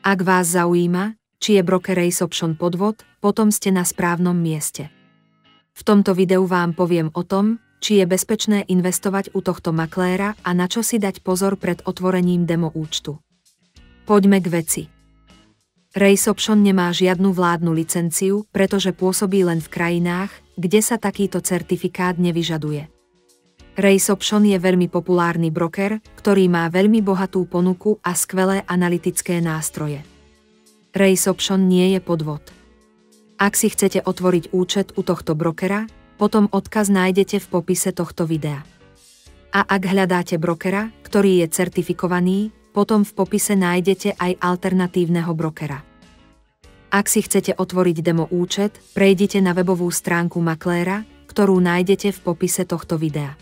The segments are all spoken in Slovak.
Ak vás zaujíma, či je broker Race Option podvod, potom ste na správnom mieste. V tomto videu vám poviem o tom, či je bezpečné investovať u tohto makléra a na čo si dať pozor pred otvorením demo účtu. Poďme k veci. Race Option nemá žiadnu vládnu licenciu, pretože pôsobí len v krajinách, kde sa takýto certifikát nevyžaduje. Race Option je veľmi populárny broker, ktorý má veľmi bohatú ponuku a skvelé analytické nástroje. Race Option nie je podvod. Ak si chcete otvoriť účet u tohto brokera, potom odkaz nájdete v popise tohto videa. A ak hľadáte brokera, ktorý je certifikovaný, potom v popise nájdete aj alternatívneho brokera. Ak si chcete otvoriť demo účet, prejdite na webovú stránku makléra, ktorú nájdete v popise tohto videa.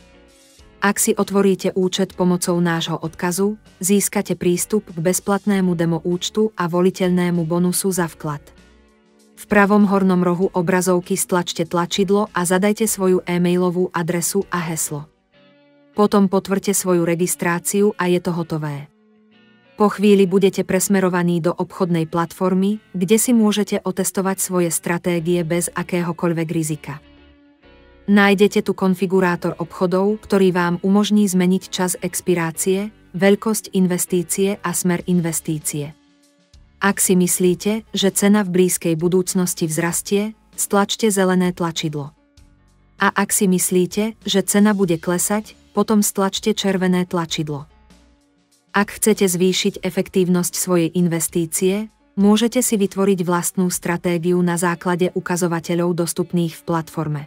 Ak si otvoríte účet pomocou nášho odkazu, získate prístup k bezplatnému demo účtu a voliteľnému bonusu za vklad. V pravom hornom rohu obrazovky stlačte tlačidlo a zadajte svoju e-mailovú adresu a heslo. Potom potvrďte svoju registráciu a je to hotové. Po chvíli budete presmerovaní do obchodnej platformy, kde si môžete otestovať svoje stratégie bez akéhokoľvek rizika. Nájdete tu konfigurátor obchodov, ktorý vám umožní zmeniť čas expirácie, veľkosť investície a smer investície. Ak si myslíte, že cena v blízkej budúcnosti vzrastie, stlačte zelené tlačidlo. A ak si myslíte, že cena bude klesať, potom stlačte červené tlačidlo. Ak chcete zvýšiť efektívnosť svojej investície, môžete si vytvoriť vlastnú stratégiu na základe ukazovateľov dostupných v platforme.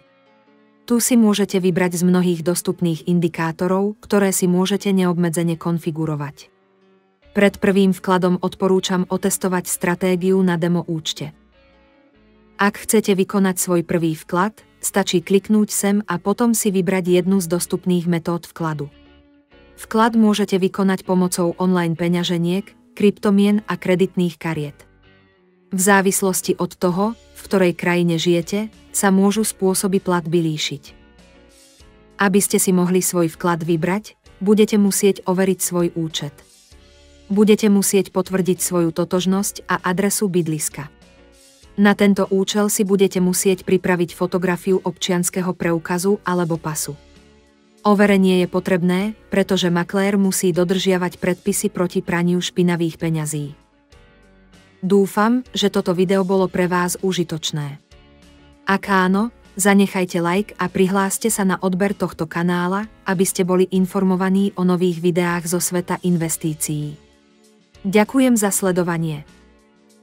Tu si môžete vybrať z mnohých dostupných indikátorov, ktoré si môžete neobmedzene konfigurovať. Pred prvým vkladom odporúčam otestovať stratégiu na demo účte. Ak chcete vykonať svoj prvý vklad, stačí kliknúť sem a potom si vybrať jednu z dostupných metód vkladu. Vklad môžete vykonať pomocou online peňaženiek, kryptomien a kreditných kariet. V závislosti od toho, v ktorej krajine žijete, sa môžu spôsoby platby líšiť. Aby ste si mohli svoj vklad vybrať, budete musieť overiť svoj účet. Budete musieť potvrdiť svoju totožnosť a adresu bydliska. Na tento účel si budete musieť pripraviť fotografiu občianskeho preukazu alebo pasu. Overenie je potrebné, pretože maklér musí dodržiavať predpisy proti praniu špinavých peňazí. Dúfam, že toto video bolo pre vás užitočné. Ak áno, zanechajte like a prihláste sa na odber tohto kanála, aby ste boli informovaní o nových videách zo sveta investícií. Ďakujem za sledovanie.